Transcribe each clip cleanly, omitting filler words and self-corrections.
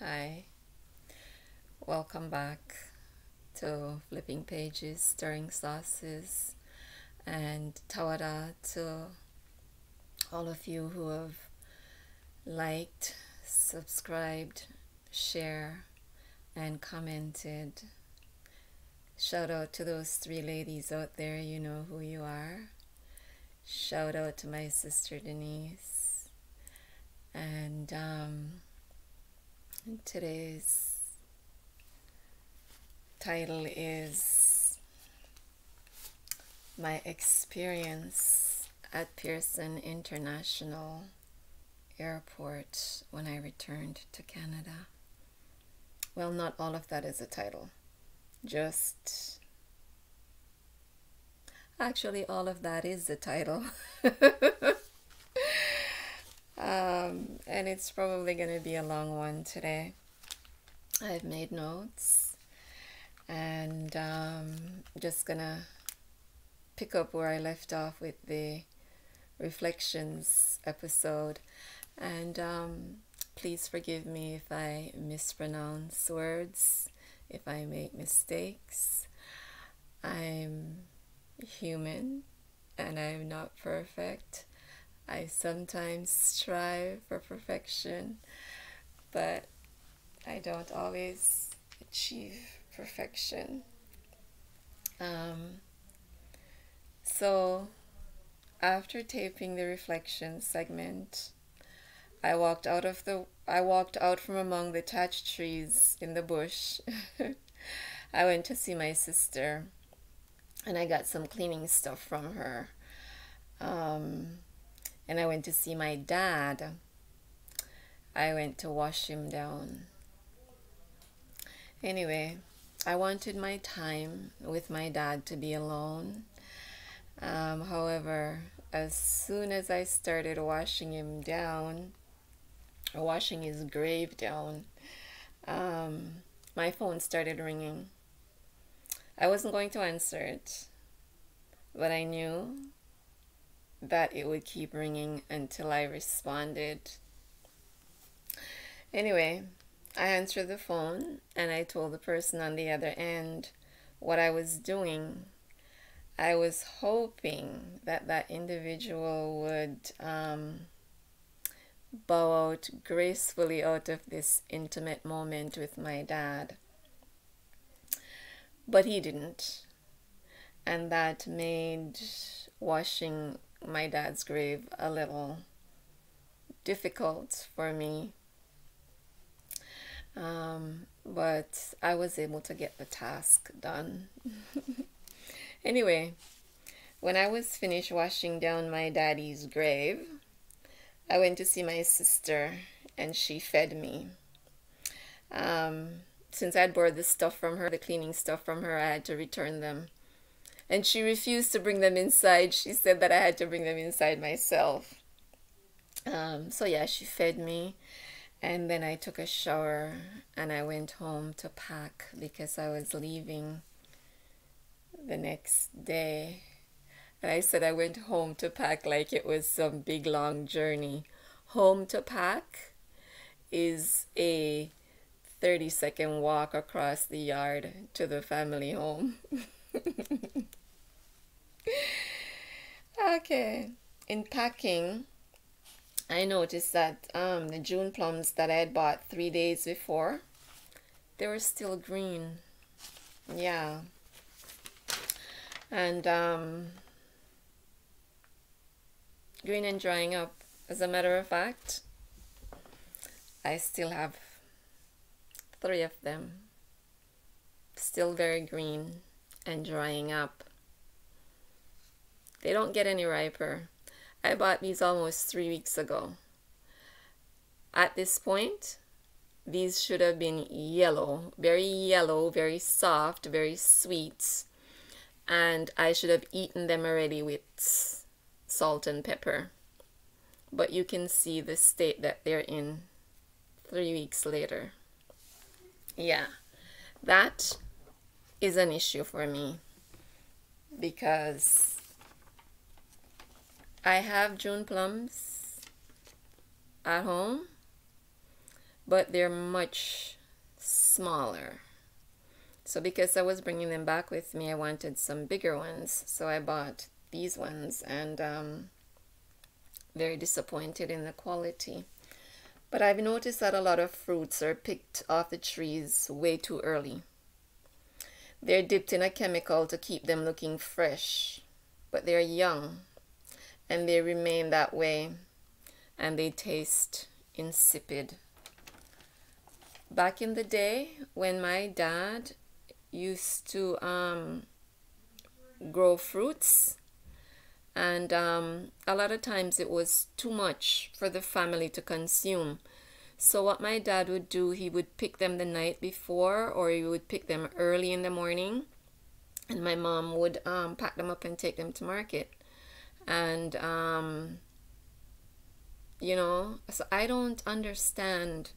Hi, welcome back to Flipping Pages, Stirring Sauces, and Tawada to all of you who have liked, subscribed, share, and commented. Shout out to those three ladies out there, you know who you are. Shout out to my sister Denise. And today's title is my experience at Pearson International Airport when I returned to Canada. Well, not all of that is a title. Actually, all of that is the title. And it's probably going to be a long one today. I've made notes and just gonna pick up where I left off with the reflections episode. And please forgive me if I mispronounce words, if I make mistakes. I'm human and I'm not perfect. I sometimes strive for perfection, but I don't always achieve perfection. So after taping the reflection segment, I walked out from among the thatched trees in the bush. I went to see my sister and I got some cleaning stuff from her. And I went to see my dad. I went to wash him down. Anyway, I wanted my time with my dad to be alone. However, as soon as I started washing him down, or washing his grave down, my phone started ringing. I wasn't going to answer it, but I knew that it would keep ringing until I responded. Anyway, I answered the phone and I told the person on the other end what I was doing. I was hoping that that individual would bow out gracefully out of this intimate moment with my dad. But he didn't. And that made washing my dad's grave a little difficult for me. But I was able to get the task done. Anyway, when I was finished washing down my daddy's grave, I went to see my sister and she fed me. Since I'd borrowed the stuff from her, the cleaning stuff from her, I had to return them. And she refused to bring them inside. She said that I had to bring them inside myself. So yeah, she fed me. And then I took a shower and I went home to pack because I was leaving the next day. And I said I went home to pack like it was some big long journey. Home to pack is a 30-second walk across the yard to the family home. Okay, in packing, I noticed that the June plums that I had bought 3 days before, they were still green. Yeah. And green and drying up. As a matter of fact, I still have 3 of them. Still very green and drying up. They don't get any riper. I bought these almost 3 weeks ago. At this point, these should have been yellow, very soft, very sweet. And I should have eaten them already with salt and pepper. But you can see the state that they're in 3 weeks later. Yeah, that is an issue for me because I have June plums at home, but they're much smaller. So because I was bringing them back with me, I wanted some bigger ones. So I bought these ones, and very disappointed in the quality. But I've noticed that a lot of fruits are picked off the trees way too early. They're dipped in a chemical to keep them looking fresh, but they're young and they remain that way, and they taste insipid. Back in the day when my dad used to grow fruits, and a lot of times it was too much for the family to consume. So what my dad would do, he would pick them the night before, or he would pick them early in the morning, and my mom would pack them up and take them to market. And you know, so I don't understand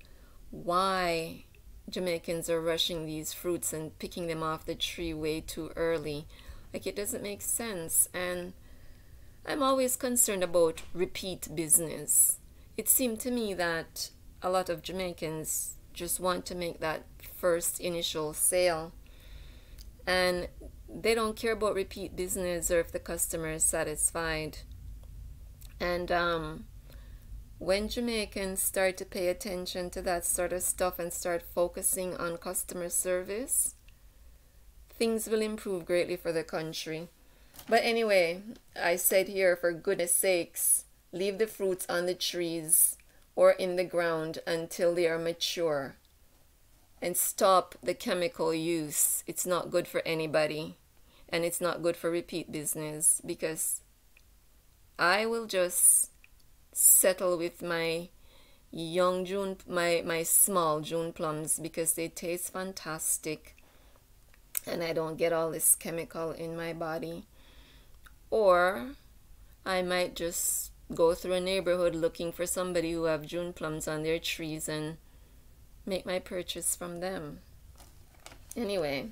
why Jamaicans are rushing these fruits and picking them off the tree way too early. Like, it doesn't make sense. And I'm always concerned about repeat business. It seemed to me that a lot of Jamaicans just want to make that first initial sale, and they don't care about repeat business or if the customer is satisfied. And when Jamaicans start to pay attention to that sort of stuff and start focusing on customer service, things will improve greatly for the country. But anyway, I said here, for goodness sakes, leave the fruits on the trees or in the ground until they are mature, and stop the chemical use. It's not good for anybody, and it's not good for repeat business, because I will just settle with my my small June plums, because they taste fantastic and I don't get all this chemical in my body. Or I might just go through a neighborhood looking for somebody who have June plums on their trees and make my purchase from them. Anyway,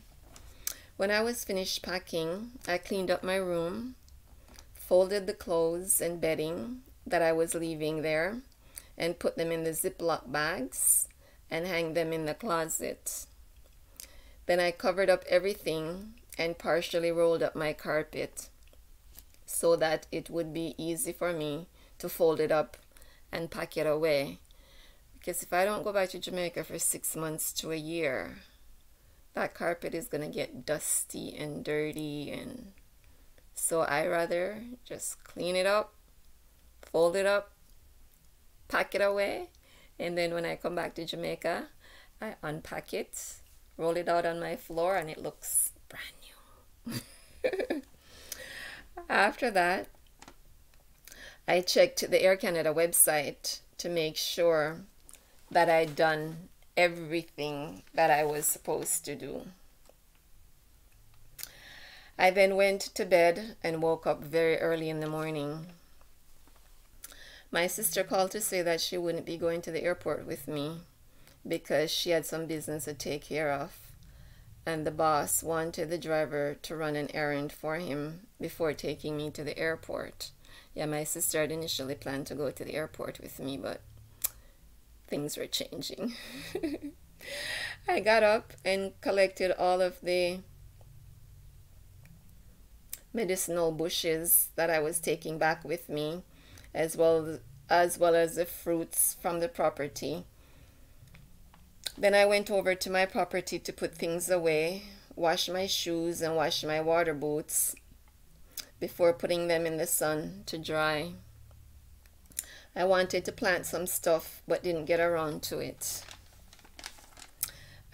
when I was finished packing, I cleaned up my room, folded the clothes and bedding that I was leaving there, and put them in the Ziploc bags and hang them in the closet. Then I covered up everything and partially rolled up my carpet so that it would be easy for me to fold it up and pack it away. Because if I don't go back to Jamaica for 6 months to a year, that carpet is going to get dusty and dirty, and so I rather just clean it up, fold it up, pack it away, and then when I come back to Jamaica, I unpack it, roll it out on my floor, and it looks brand new. After that, I checked the Air Canada website to make sure that I'd done everything that I was supposed to do. I then went to bed and woke up very early in the morning. My sister called to say that she wouldn't be going to the airport with me because she had some business to take care of, and the boss wanted the driver to run an errand for him before taking me to the airport. Yeah, my sister had initially planned to go to the airport with me, but things were changing. I got up and collected all of the medicinal bushes that I was taking back with me, as well as the fruits from the property. Then I went over to my property to put things away, wash my shoes and wash my water boots before putting them in the sun to dry. I wanted to plant some stuff but didn't get around to it.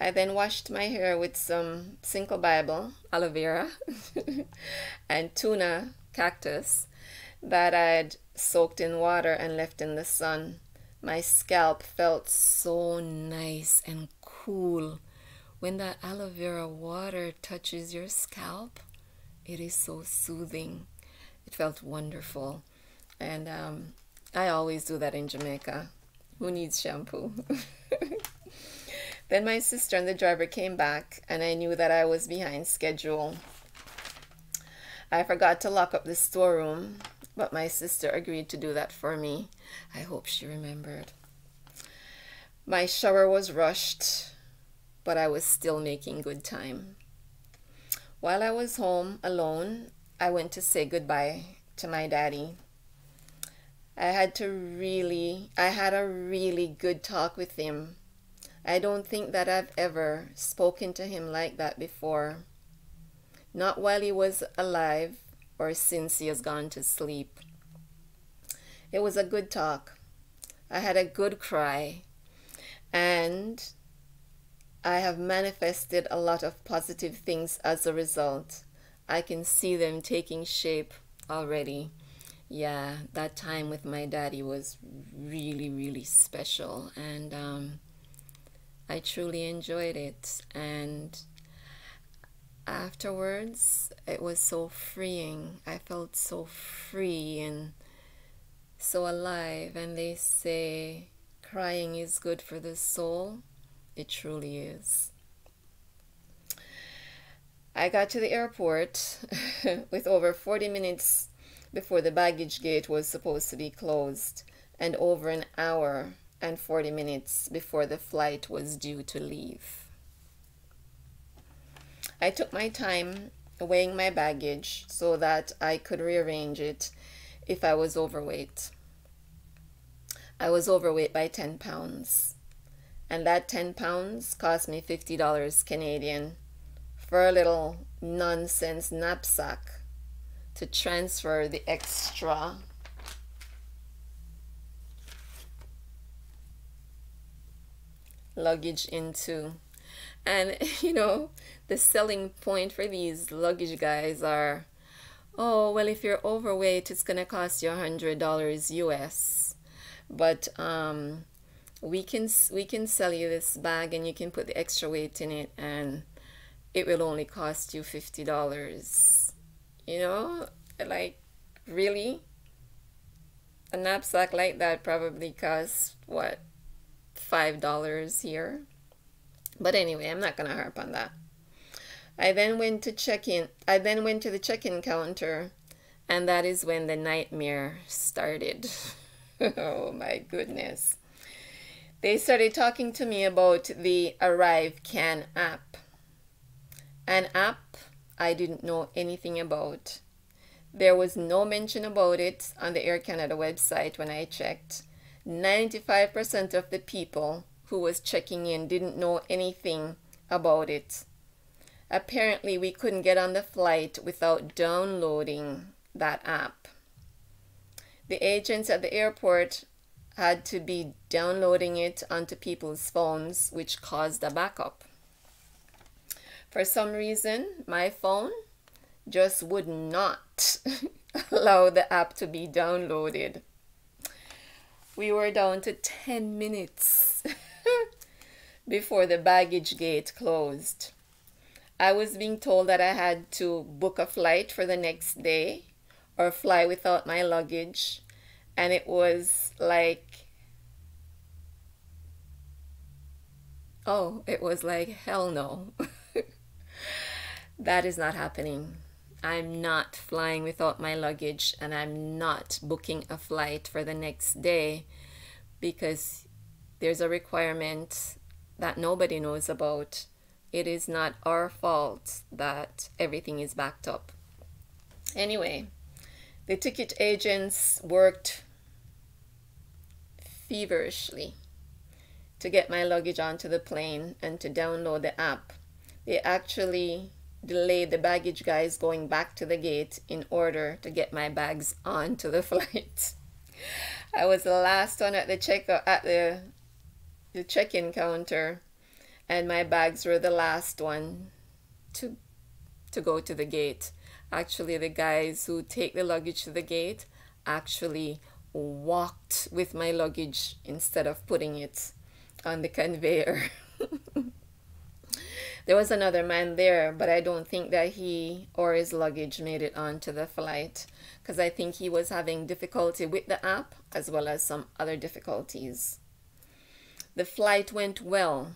I then washed my hair with some Cinco Bible, aloe vera, and tuna cactus that I'd soaked in water and left in the sun. My scalp felt so nice and cool. When that aloe vera water touches your scalp, it is so soothing. It felt wonderful. And I always do that in Jamaica. Who needs shampoo? Then my sister and the driver came back, and I knew that I was behind schedule. I forgot to lock up the storeroom, but my sister agreed to do that for me. I hope she remembered. My shower was rushed, but I was still making good time. While I was home alone, I went to say goodbye to my daddy. I had a really good talk with him. I don't think that I've ever spoken to him like that before. Not while he was alive or since he has gone to sleep. It was a good talk. I had a good cry, and I have manifested a lot of positive things as a result. I can see them taking shape already. Yeah, that time with my daddy was really, really special, and I truly enjoyed it. And afterwards, it was so freeing. I felt so free and so alive. And they say crying is good for the soul. It truly is. I got to the airport with over 40 minutes before the baggage gate was supposed to be closed, and over an hour and 40 minutes before the flight was due to leave. I took my time weighing my baggage so that I could rearrange it if I was overweight. I was overweight by 10 pounds, and that 10 pounds cost me $50 Canadian for a little nonsense knapsack to transfer the extra luggage into. And you know, the selling point for these luggage guys are, oh, well, if you're overweight, it's gonna cost you $100 US. But we can sell you this bag, and you can put the extra weight in it, and it will only cost you $50. You know, like, really? A knapsack like that probably costs, what, $5 here? But anyway, I'm not gonna harp on that. I then went to the check-in counter, and that is when the nightmare started. Oh my goodness. They started talking to me about the ArriveCan app. An app I didn't know anything about. There was no mention about it on the Air Canada website when I checked. 95% of the people who was checking in didn't know anything about it. Apparently, we couldn't get on the flight without downloading that app. The agents at the airport had to be downloading it onto people's phones, which caused a backup. For some reason, my phone just would not allow the app to be downloaded. We were down to 10 minutes before the baggage gate closed. I was being told that I had to book a flight for the next day or fly without my luggage, and it was like, oh, it was like, hell no. That is not happening. I'm not flying without my luggage, and I'm not booking a flight for the next day, because there's a requirement that nobody knows about. It is not our fault that everything is backed up. Anyway, the ticket agents worked feverishly to get my luggage onto the plane and to download the app. They actually delayed the baggage guys going back to the gate in order to get my bags onto the flight. I was the last one at the check-in counter, and my bags were the last one to go to the gate. Actually, the guys who take the luggage to the gate actually walked with my luggage instead of putting it on the conveyor. There was another man there, but I don't think that he or his luggage made it onto the flight, because I think he was having difficulty with the app as well as some other difficulties. The flight went well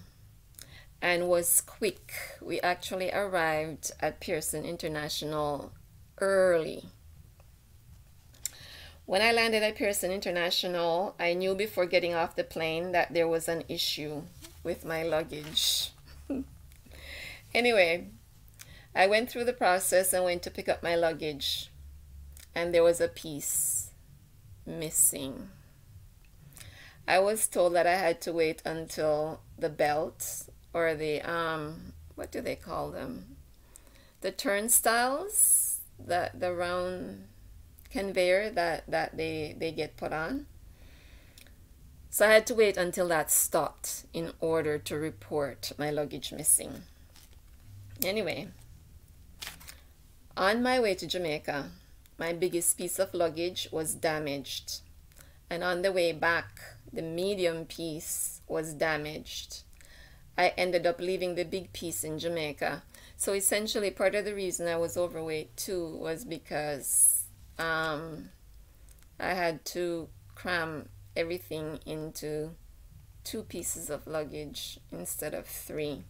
and was quick. We actually arrived at Pearson International early. When I landed at Pearson International, I knew before getting off the plane that there was an issue with my luggage. Anyway, I went through the process and went to pick up my luggage, and there was a piece missing. I was told that I had to wait until the belt, or the what do they call them? The turnstiles, the round conveyor that they get put on. So I had to wait until that stopped in order to report my luggage missing. Anyway, on my way to Jamaica, my biggest piece of luggage was damaged, and on the way back, the medium piece was damaged. I ended up leaving the big piece in Jamaica. So essentially, part of the reason I was overweight too was because I had to cram everything into 2 pieces of luggage instead of 3.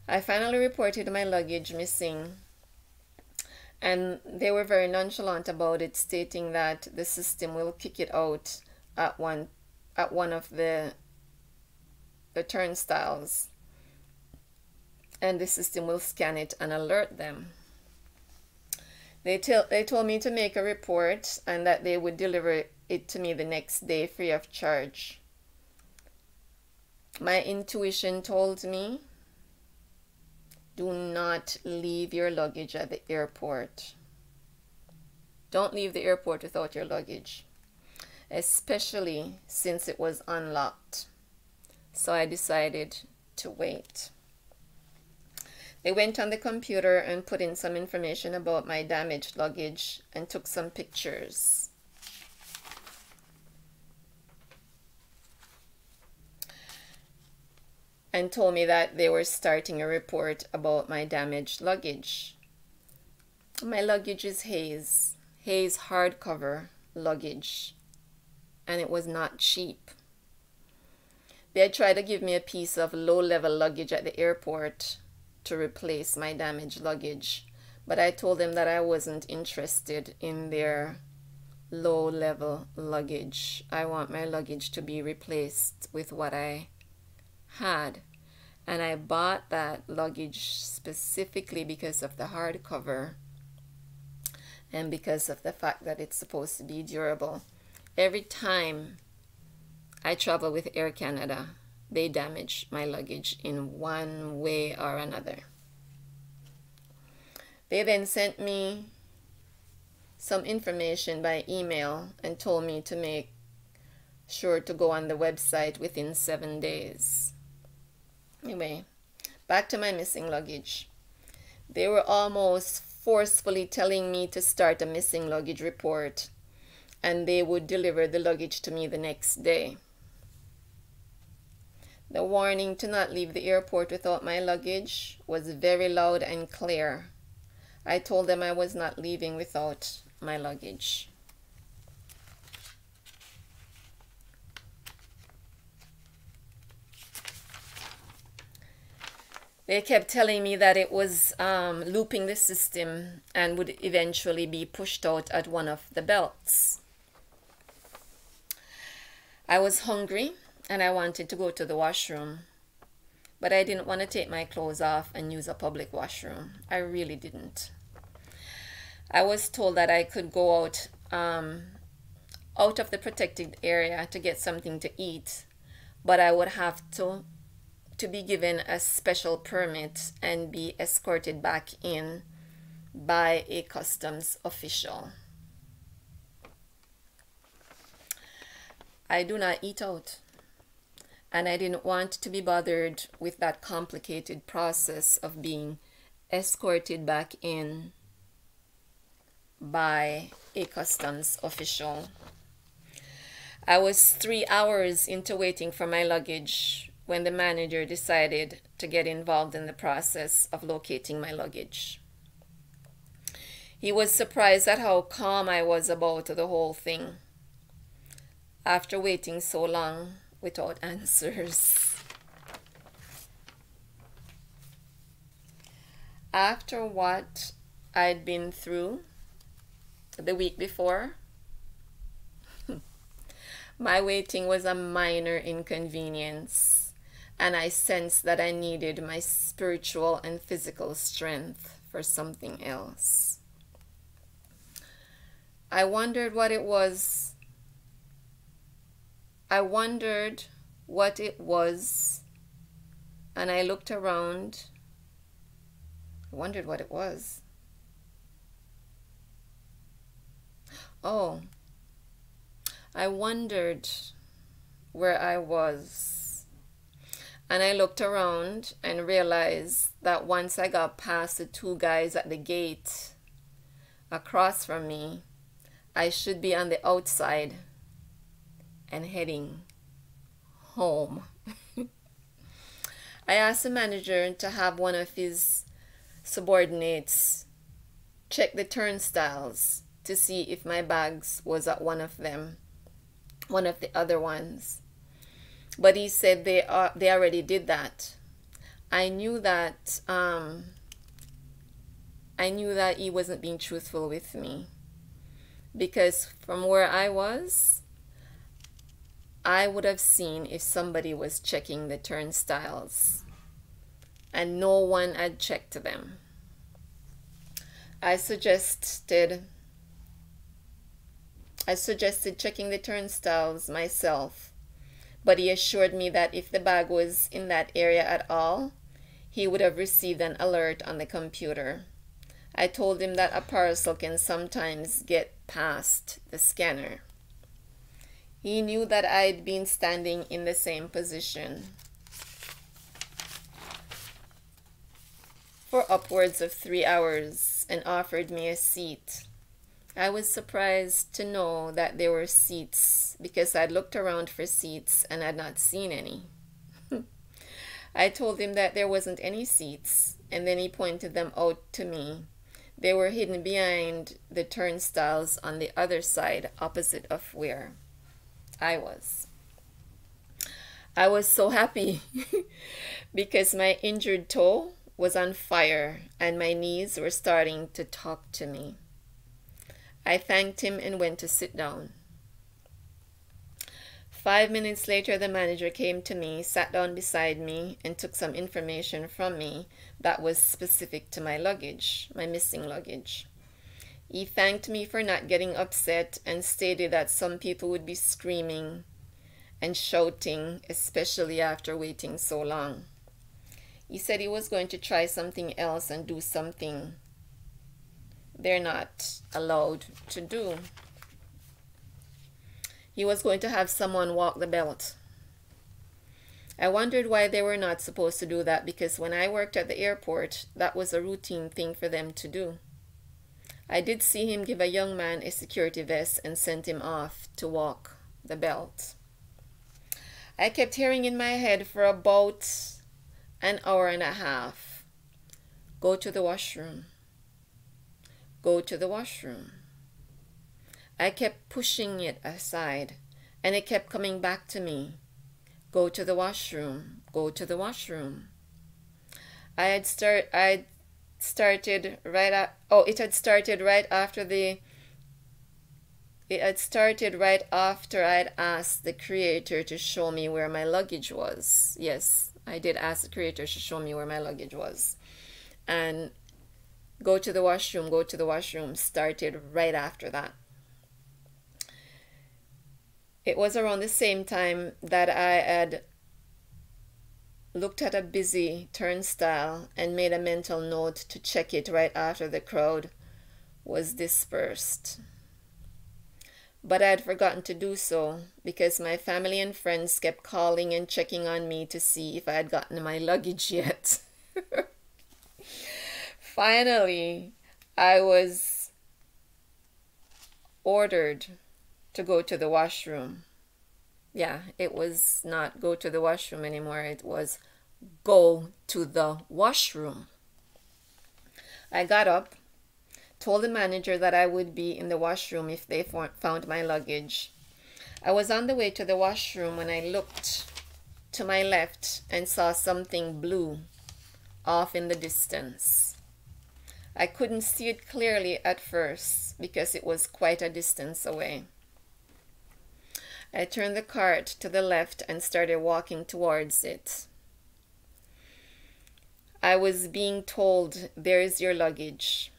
I finally reported my luggage missing, and they were very nonchalant about it, stating that the system will kick it out at one of the turnstiles, and the system will scan it and alert them. They told me to make a report and that they would deliver it to me the next day free of charge. My intuition told me, do not leave your luggage at the airport. Don't leave the airport without your luggage, especially since it was unlocked. So I decided to wait. They went on the computer and put in some information about my damaged luggage and took some pictures. And told me that they were starting a report about my damaged luggage. My luggage is Hayes hardcover luggage, and it was not cheap. They had tried to give me a piece of low-level luggage at the airport to replace my damaged luggage, but I told them that I wasn't interested in their low-level luggage. I want my luggage to be replaced with what I had, and I bought that luggage specifically because of the hardcover and because of the fact that it's supposed to be durable. Every time I travel with Air Canada, they damage my luggage in one way or another. They then sent me some information by email and told me to make sure to go on the website within 7 days. Anyway, back to my missing luggage. They were almost forcefully telling me to start a missing luggage report, and they would deliver the luggage to me the next day. The warning to not leave the airport without my luggage was very loud and clear. I told them I was not leaving without my luggage. They kept telling me that it was looping the system and would eventually be pushed out at one of the belts. I was hungry and I wanted to go to the washroom, but I didn't want to take my clothes off and use a public washroom. I really didn't. I was told that I could go out of the protected area to get something to eat, but I would have to be given a special permit and be escorted back in by a customs official. I do not eat out, and I didn't want to be bothered with that complicated process of being escorted back in by a customs official. I was 3 hours into waiting for my luggage when the manager decided to get involved in the process of locating my luggage. He was surprised at how calm I was about the whole thing after waiting so long without answers. After what I'd been through the week before, My waiting was a minor inconvenience, and I sensed that I needed my spiritual and physical strength for something else. I wondered what it was. I wondered what it was, and I looked around. I wondered what it was. Oh, I wondered where I was. And I looked around and realized that once I got past the two guys at the gate across from me, I should be on the outside and heading home. I asked the manager to have one of his subordinates check the turnstiles to see if my bags was at one of them, one of the other ones. But he said they already did that. I knew that he wasn't being truthful with me, because from where I was, I would have seen if somebody was checking the turnstiles, and no one had checked them. I suggested checking the turnstiles myself, but he assured me that if the bag was in that area at all, he would have received an alert on the computer. I told him that a parcel can sometimes get past the scanner. He knew that I'd been standing in the same position for upwards of 3 hours and offered me a seat. I was surprised to know that there were seats, because I'd looked around for seats and had not seen any. I told him that there wasn't any seats, and then he pointed them out to me. They were hidden behind the turnstiles on the other side, opposite of where I was. I was so happy because my injured toe was on fire and my knees were starting to talk to me. I thanked him and went to sit down. 5 minutes later, the manager came to me, sat down beside me, and took some information from me that was specific to my luggage, my missing luggage. He thanked me for not getting upset and stated that some people would be screaming and shouting, especially after waiting so long. He said he was going to try something else and do something they're not allowed to do. He was going to have someone walk the belt. I wondered why they were not supposed to do that, because when I worked at the airport, that was a routine thing for them to do. I did see him give a young man a security vest and sent him off to walk the belt. I kept hearing in my head for about an hour and a half, "Go to the washroom. Go to the washroom." I kept pushing it aside, and it kept coming back to me. "Go to the washroom. Go to the washroom." It had started right after I'd asked the creator to show me where my luggage was. Yes, I did ask the creator to show me where my luggage was. And go to the washroom started right after that. It was around the same time that I had looked at a busy turnstile and made a mental note to check it right after the crowd was dispersed. But I had forgotten to do so because my family and friends kept calling and checking on me to see if I had gotten my luggage yet. Finally, I was ordered to go to the washroom. Yeah, it was not go to the washroom anymore. It was go to the washroom. I got up, told the manager that I would be in the washroom if they found my luggage. I was on the way to the washroom when I looked to my left and saw something blue off in the distance. I couldn't see it clearly at first because it was quite a distance away. I turned the cart to the left and started walking towards it. I was being told, "There's your luggage."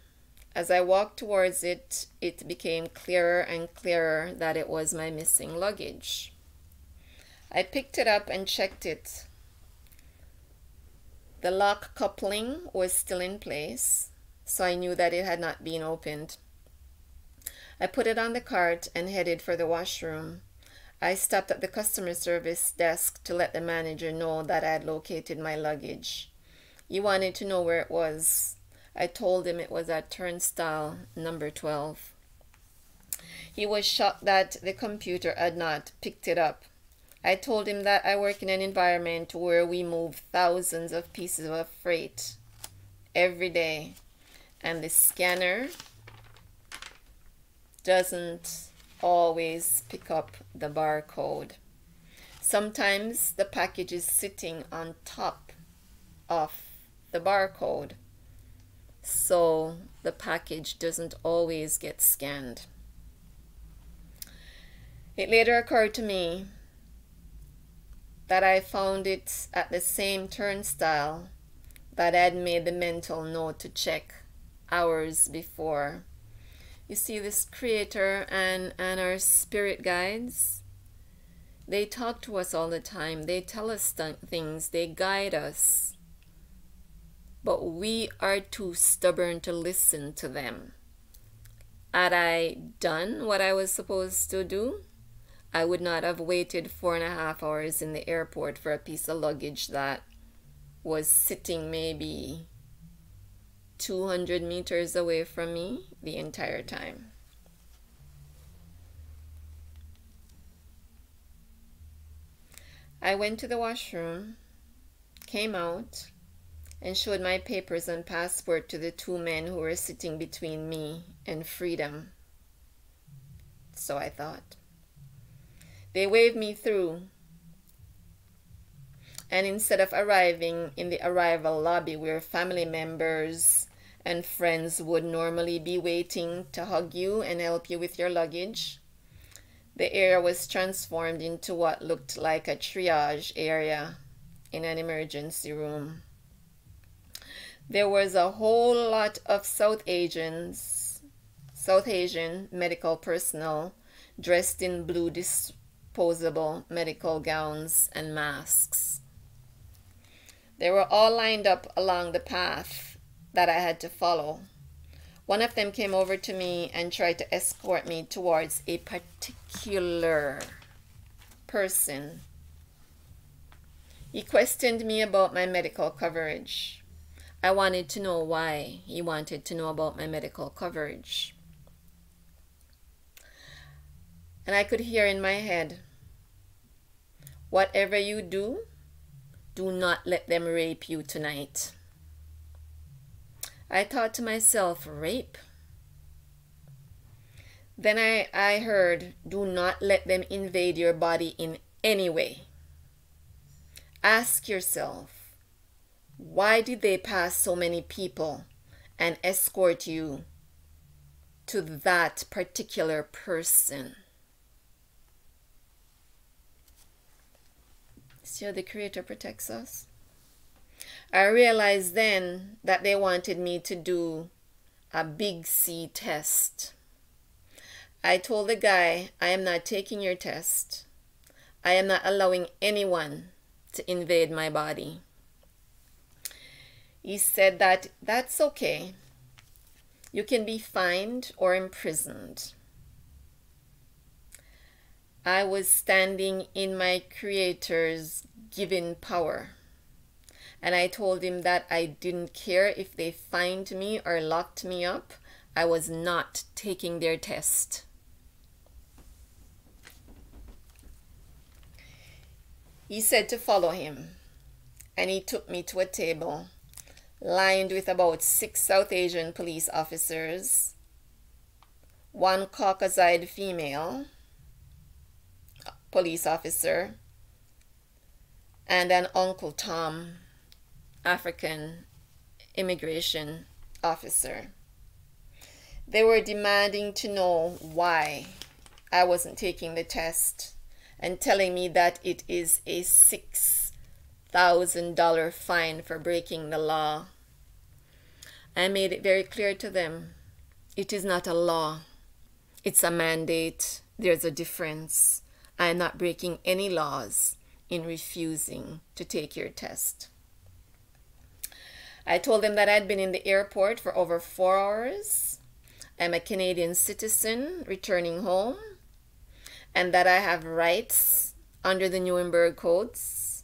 As I walked towards it, it became clearer and clearer that it was my missing luggage. I picked it up and checked it. The lock coupling was still in place, so I knew that it had not been opened. I put it on the cart and headed for the washroom. I stopped at the customer service desk to let the manager know that I had located my luggage. He wanted to know where it was. I told him it was at turnstile number 12. He was shocked that the computer had not picked it up. I told him that I work in an environment where we move thousands of pieces of freight every day, and the scanner doesn't always pick up the barcode. Sometimes the package is sitting on top of the barcode, so the package doesn't always get scanned. It later occurred to me that I found it at the same turnstile that I had made the mental note to check hours before. You see, this creator and our spirit guides, they talk to us all the time. They tell us things. They guide us. But we are too stubborn to listen to them. Had I done what I was supposed to do, I would not have waited 4.5 hours in the airport for a piece of luggage that was sitting maybe 200 meters away from me the entire time. I went to the washroom, came out, and showed my papers and passport to the two men who were sitting between me and freedom. So I thought. They waved me through, and instead of arriving in the arrival lobby where family members and friends would normally be waiting to hug you and help you with your luggage, the area was transformed into what looked like a triage area in an emergency room. There was a whole lot of South Asian medical personnel dressed in blue disposable medical gowns and masks. They were all lined up along the path that I had to follow. One of them came over to me and tried to escort me towards a particular person. He questioned me about my medical coverage. I wanted to know why he wanted to know about my medical coverage. And I could hear in my head, "Whatever you do, do not let them rape you tonight." I thought to myself, rape? Then I heard, "Do not let them invade your body in any way." Ask yourself, why did they pass so many people and escort you to that particular person? See how the Creator protects us? I realized then that they wanted me to do a big C test. I told the guy, "I am not taking your test. I am not allowing anyone to invade my body." He said that that's okay. You can be fined or imprisoned. I was standing in my Creator's given power. And I told him that I didn't care if they fined me or locked me up. I was not taking their test. He said to follow him, and he took me to a table lined with about 6 South Asian police officers, 1 Caucasian female police officer, and an Uncle Tom African immigration officer. They were demanding to know why I wasn't taking the test. and telling me that it is a $6,000 fine for breaking the law. I made it very clear to them, it is not a law. It's a mandate. There's a difference. I am not breaking any laws in refusing to take your test. I told them that I'd been in the airport for over 4 hours. I'm a Canadian citizen returning home, and that I have rights under the Nuremberg Codes,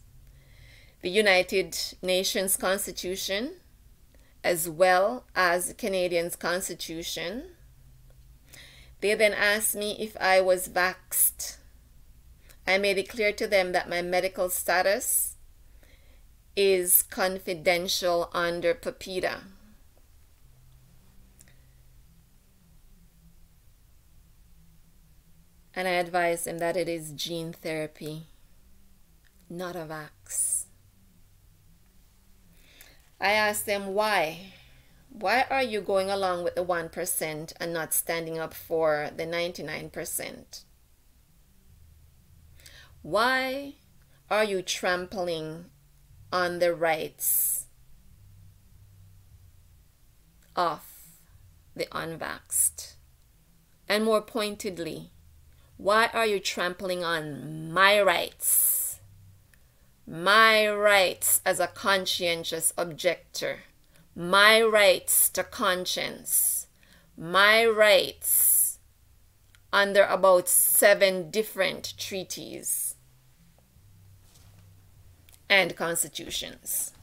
the United Nations Constitution, as well as the Canadian's Constitution. They then asked me if I was vaxxed. I made it clear to them that my medical status is confidential under PPIDA. And I advised them that it is gene therapy, not a vax. I asked them why. Why are you going along with the 1% and not standing up for the 99%? Why are you trampling on the rights of the unvaxxed? And more pointedly, why are you trampling on my rights? My rights as a conscientious objector. My rights to conscience. My rights under about 7 different treaties and constitutions.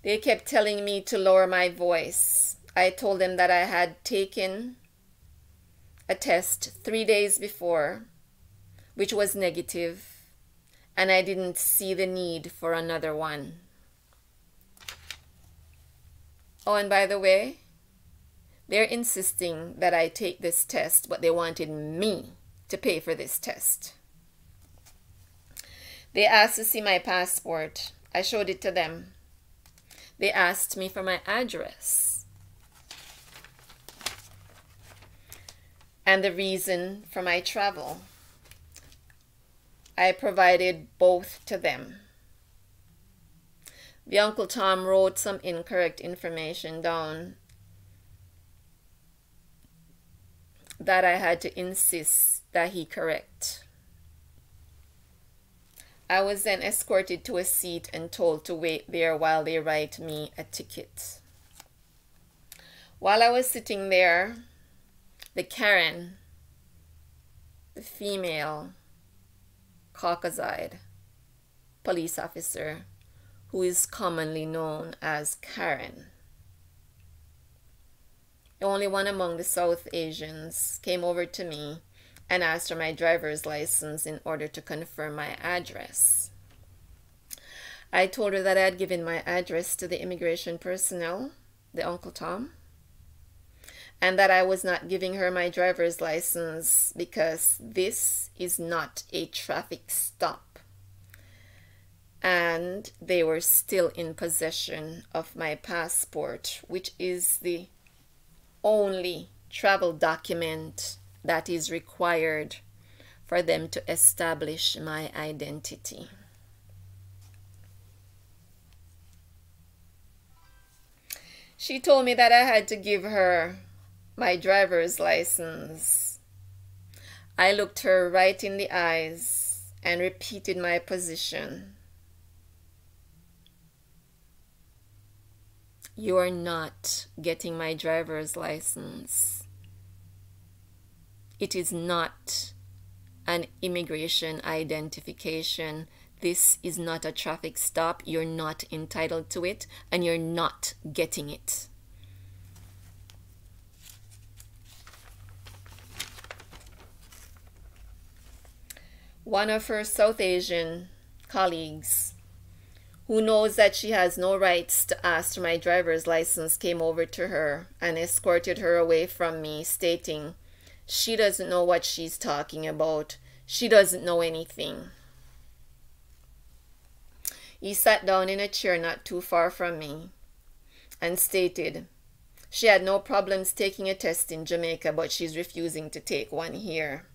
They kept telling me to lower my voice. I told them that I had taken a test 3 days before, which was negative, and I didn't see the need for another one. Oh, and by the way, they're insisting that I take this test, but they wanted me to pay for this test. They asked to see my passport. I showed it to them. They asked me for my address and the reason for my travel. I provided both to them. The Uncle Tom wrote some incorrect information down that I had to insist that he correct. I was then escorted to a seat and told to wait there while they write me a ticket. While I was sitting there, the Karen, the female Caucaside police officer, who is commonly known as Karen, the only one among the South Asians, came over to me and asked for my driver's license in order to confirm my address. I told her that I had given my address to the immigration personnel, the Uncle Tom, and that I was not giving her my driver's license because this is not a traffic stop. And they were still in possession of my passport, which is the only travel document that is required for them to establish my identity. She told me that I had to give her my driver's license. I looked her right in the eyes and repeated my position. You are not getting my driver's license. It is not an immigration identification. This is not a traffic stop. You're not entitled to it, and you're not getting it. One of her South Asian colleagues, who knows that she has no rights to ask for my driver's license, came over to her and escorted her away from me, stating she doesn't know what she's talking about. She doesn't know anything. He sat down in a chair not too far from me and stated she had no problems taking a test in Jamaica, but she's refusing to take one here.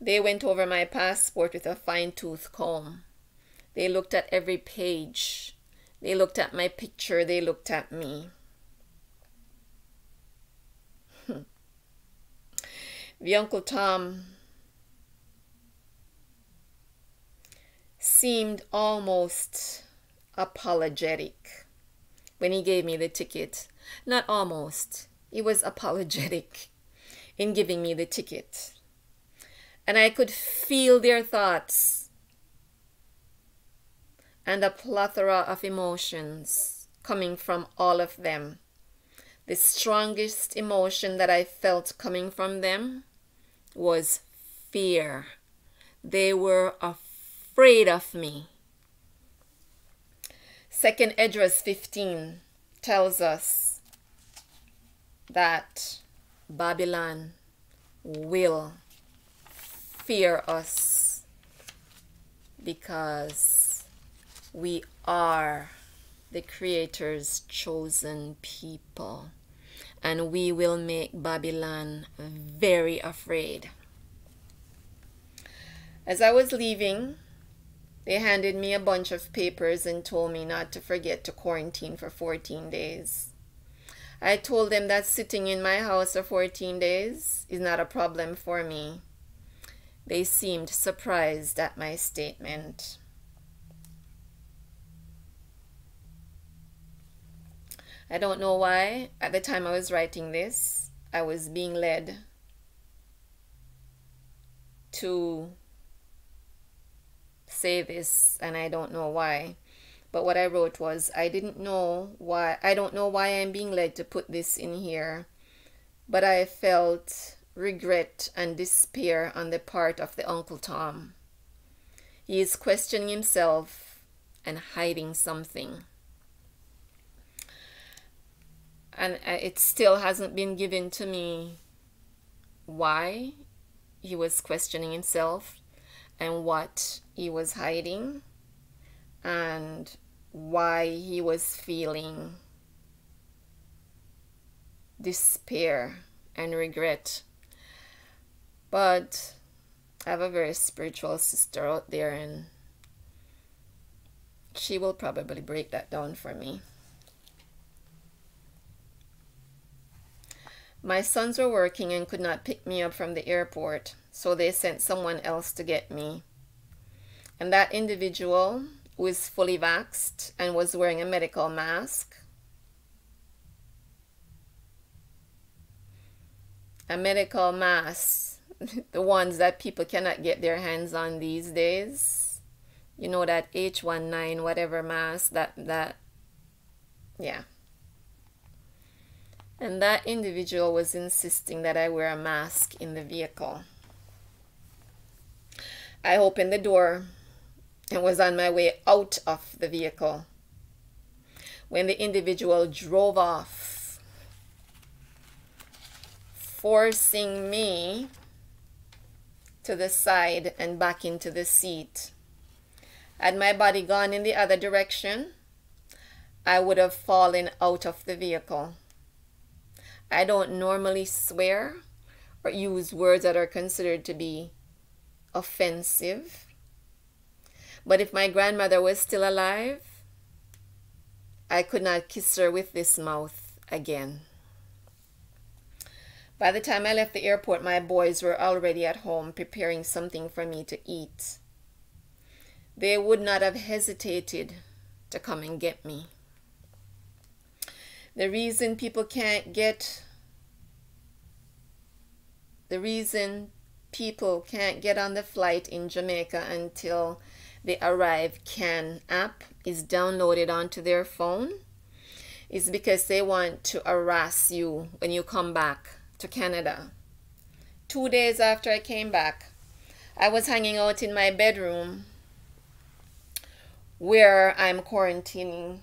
They went over my passport with a fine-tooth comb. They looked at every page. They looked at my picture. They looked at me. The Uncle Tom seemed almost apologetic when he gave me the ticket. Not almost. He was apologetic in giving me the ticket. And I could feel their thoughts and a plethora of emotions coming from all of them. The strongest emotion that I felt coming from them was fear. They were afraid of me. 2 Esdras 15 tells us that Babylon will fear us because we are the Creator's chosen people, and we will make Babylon very afraid. As I was leaving, they handed me a bunch of papers and told me not to forget to quarantine for 14 days. I told them that sitting in my house for 14 days is not a problem for me. They seemed surprised at my statement. I don't know why, at the time I was writing this, I was being led to say this, and I don't know why. But what I wrote was, I don't know why I'm being led to put this in here, but I felt regret and despair on the part of the Uncle Tom. He is questioning himself and hiding something. And it still hasn't been given to me why he was questioning himself and what he was hiding and why he was feeling despair and regret. But I have a very spiritual sister out there, and she will probably break that down for me. My sons were working and could not pick me up from the airport, so they sent someone else to get me. And that individual, who is fully vaxxed and was wearing a medical mask, the ones that people cannot get their hands on these days, you know, that H19 whatever mask, yeah. And that individual was insisting that I wear a mask in the vehicle. I opened the door and was on my way out of the vehicle when the individual drove off, forcing me to the side and back into the seat. Had my body gone in the other direction, I would have fallen out of the vehicle. I don't normally swear or use words that are considered to be offensive. But if my grandmother was still alive, I could not kiss her with this mouth again. By the time I left the airport, my boys were already at home preparing something for me to eat. They would not have hesitated to come and get me. The reason people can't get on the flight in Jamaica until the Arrive Can app is downloaded onto their phone is because they want to harass you when you come back to Canada. 2 days after I came back, I was hanging out in my bedroom where I'm quarantining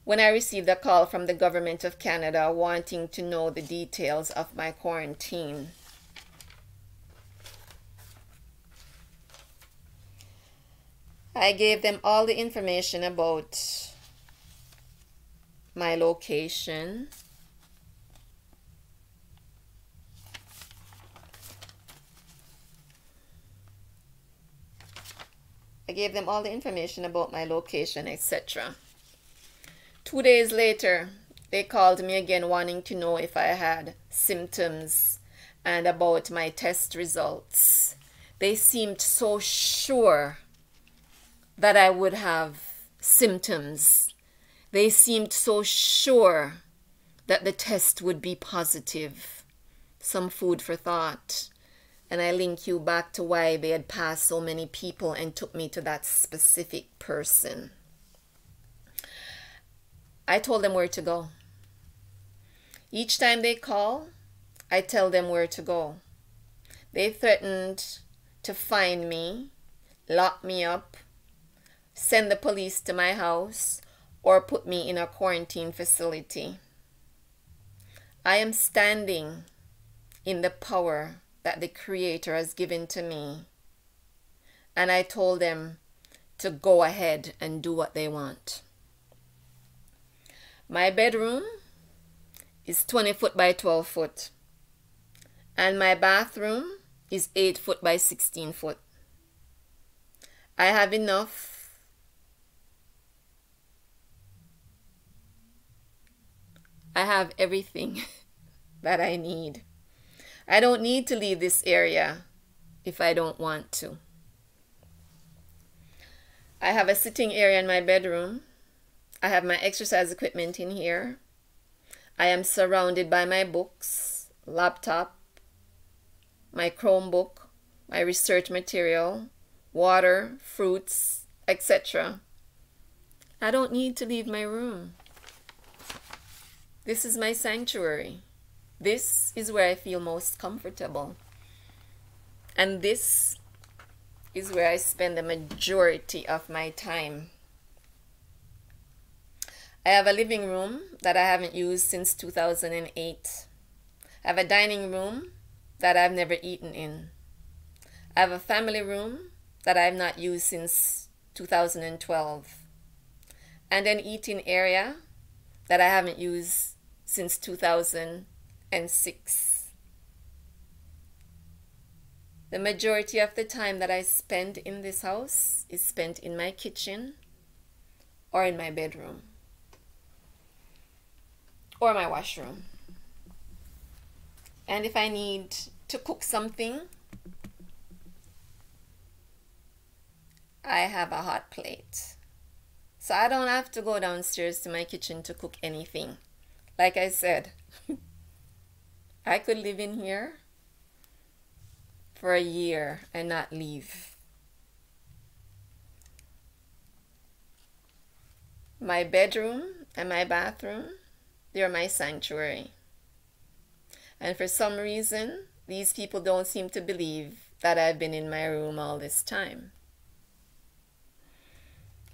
when I received a call from the government of Canada wanting to know the details of my quarantine. I gave them all the information about my location, gave them all the information about my location, etc. 2 days later, they called me again wanting to know if I had symptoms and about my test results. They seemed so sure that I would have symptoms. They seemed so sure that the test would be positive. Some food for thought. And I link you back to why they had passed so many people and took me to that specific person. I told them where to go. Each time they call, I tell them where to go. They threatened to find me, lock me up, send the police to my house, or put me in a quarantine facility. I am standing in the power that the Creator has given to me. And I told them to go ahead and do what they want. My bedroom is 20 foot by 12 foot. And my bathroom is 8 foot by 16 foot. I have enough. I have everything that I need. I don't need to leave this area if I don't want to. I have a sitting area in my bedroom. I have my exercise equipment in here. I am surrounded by my books, laptop, my Chromebook, my research material, water, fruits, etc. I don't need to leave my room. This is my sanctuary. This is where I feel most comfortable. And this is where I spend the majority of my time. I have a living room that I haven't used since 2008. I have a dining room that I've never eaten in. I have a family room that I've not used since 2012. And an eating area that I haven't used since 2006. The majority of the time that I spend in this house is spent in my kitchen or in my bedroom or my washroom. And if I need to cook something, I have a hot plate. So I don't have to go downstairs to my kitchen to cook anything. Like I said, I could live in here for a year and not leave. My bedroom and my bathroom, they're my sanctuary. And for some reason, these people don't seem to believe that I've been in my room all this time.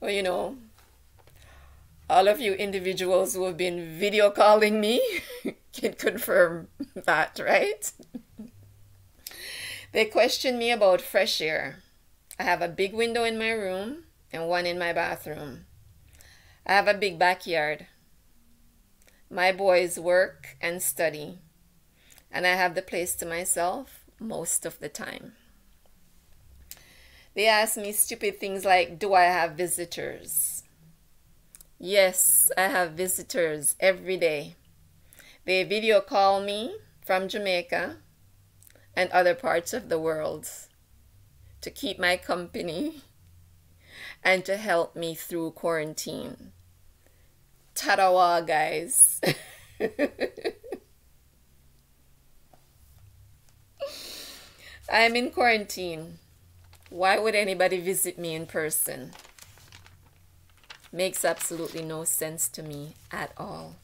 Well, you know, all of you individuals who have been video calling me can confirm that, right? They question me about fresh air. I have a big window in my room and one in my bathroom. I have a big backyard. My boys work and study, and I have the place to myself most of the time. They ask me stupid things like, do I have visitors? Yes, I have visitors every day. They video call me from Jamaica and other parts of the world to keep my company and to help me through quarantine. Tadawa, guys. I'm in quarantine. Why would anybody visit me in person? Makes absolutely no sense to me at all.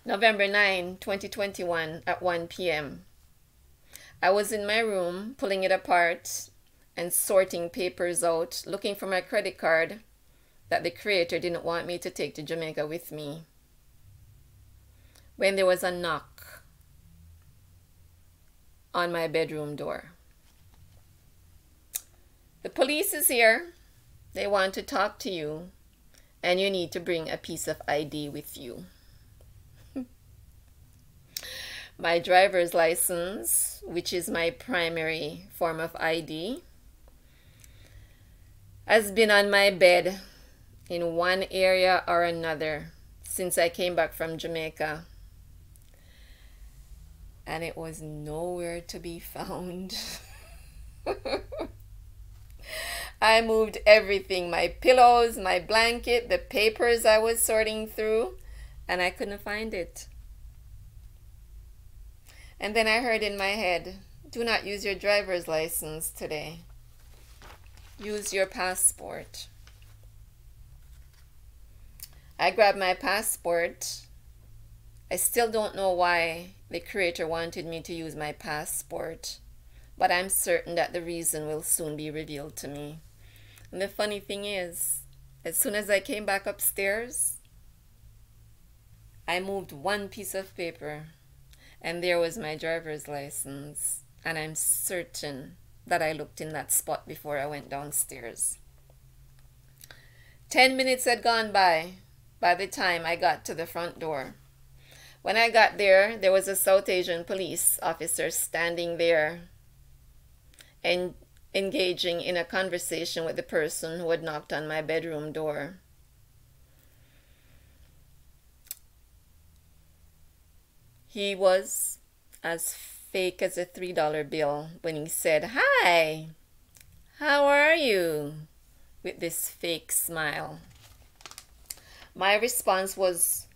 November 9, 2021 at 1 p.m. I was in my room pulling it apart and sorting papers out, looking for my credit card that the Creator didn't want me to take to Jamaica with me, when there was a knock on my bedroom door. The police is here. They want to talk to you, and you need to bring a piece of ID with you. My driver's license, which is my primary form of ID, has been on my bed in one area or another since I came back from Jamaica. And it was nowhere to be found. I moved everything, my pillows, my blanket, the papers I was sorting through, and I couldn't find it. And then I heard in my head, do not use your driver's license today. Use your passport. I grabbed my passport. I still don't know why the Creator wanted me to use my passport, but I'm certain that the reason will soon be revealed to me. And the funny thing is, as soon as I came back upstairs, I moved one piece of paper, and there was my driver's license, and I'm certain that I looked in that spot before I went downstairs. 10 minutes had gone by the time I got to the front door. When I got there, there was a South Asian police officer standing there and engaging in a conversation with the person who had knocked on my bedroom door. He was as fake as a $3 bill when he said, "Hi, how are you?" with this fake smile. My response was,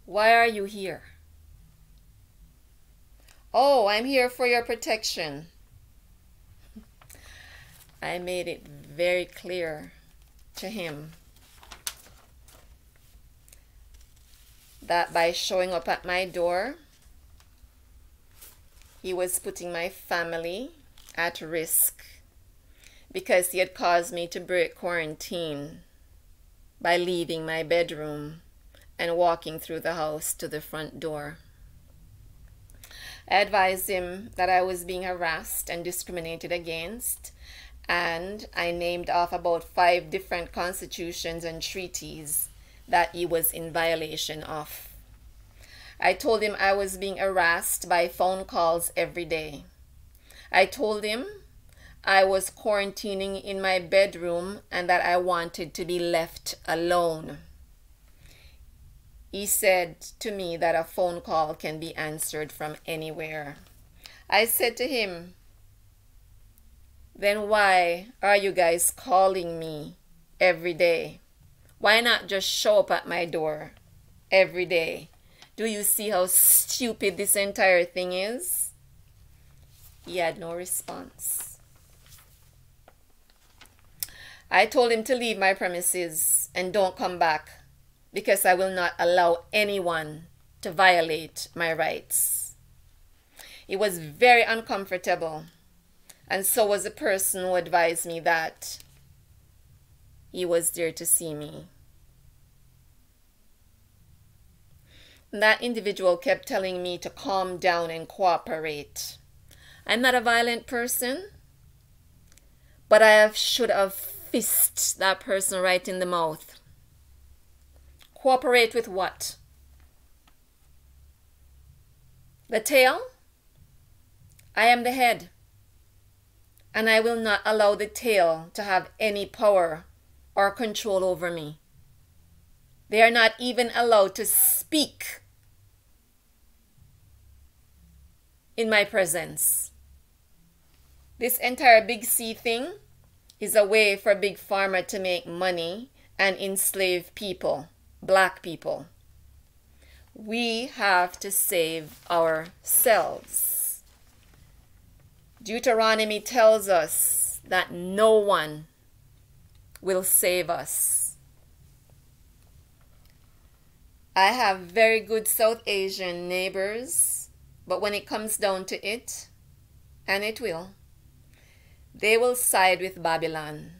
"Why are you here?" "Oh, I'm here for your protection." I made it very clear to him that by showing up at my door, he was putting my family at risk because he had caused me to break quarantine by leaving my bedroom and walking through the house to the front door. I advised him that I was being harassed and discriminated against, and I named off about 5 different constitutions and treaties that he was in violation of. I told him I was being harassed by phone calls every day. I told him I was quarantining in my bedroom and that I wanted to be left alone. He said to me that a phone call can be answered from anywhere. I said to him, "Then why are you guys calling me every day? Why not just show up at my door every day? Do you see how stupid this entire thing is?" He had no response. I told him to leave my premises and don't come back because I will not allow anyone to violate my rights. He was very uncomfortable, and so was the person who advised me that he was there to see me. That individual kept telling me to calm down and cooperate. I'm not a violent person, but I should have fisted that person right in the mouth. Cooperate with what? The tail? I am the head, and I will not allow the tail to have any power or control over me. They are not even allowed to speak in my presence. This entire Big C thing is a way for Big Pharma to make money and enslave people, black people. We have to save ourselves. Deuteronomy tells us that no one will save us. I have very good South Asian neighbors, but when it comes down to it, and it will, they will side with Babylon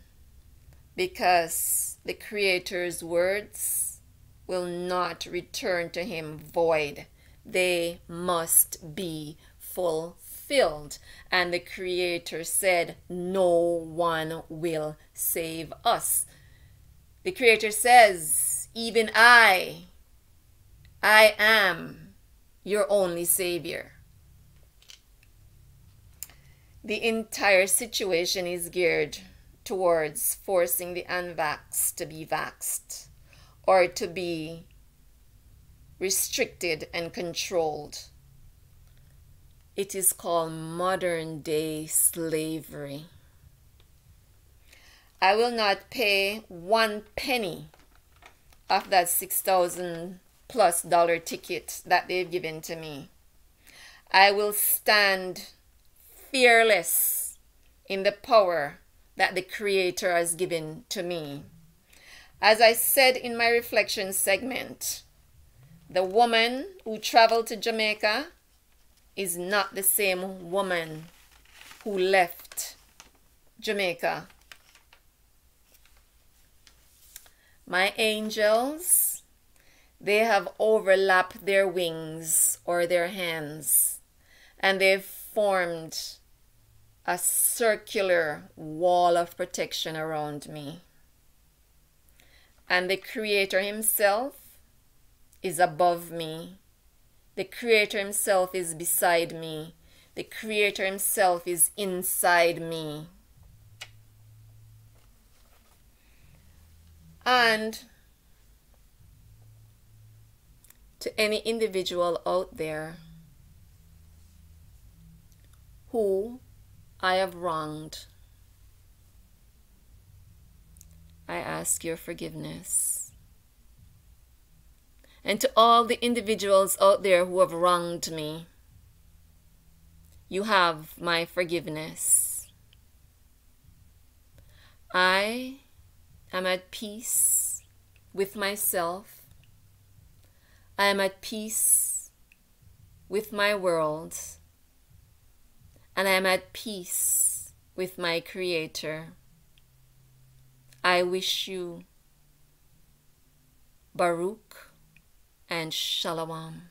because the Creator's words will not return to him void. They must be fulfilled. And the Creator said, no one will save us. The Creator says, even I am your only Savior. The entire situation is geared towards forcing the unvaxxed to be vaxxed or to be restricted and controlled. It is called modern day slavery. I will not pay 1 penny of that $6,000+ ticket that they've given to me. I will stand fearless in the power that the Creator has given to me. As I said in my reflection segment, the woman who traveled to Jamaica is not the same woman who left Jamaica. My angels, they have overlapped their wings or their hands, and they've formed a circular wall of protection around me. And the Creator Himself is above me. The Creator Himself is beside me. The Creator Himself is inside me. And to any individual out there who I have wronged, I ask your forgiveness. And to all the individuals out there who have wronged me, you have my forgiveness. I am at peace with myself. I am at peace with my world. And I am at peace with my Creator. I wish you Baruch and Shalom.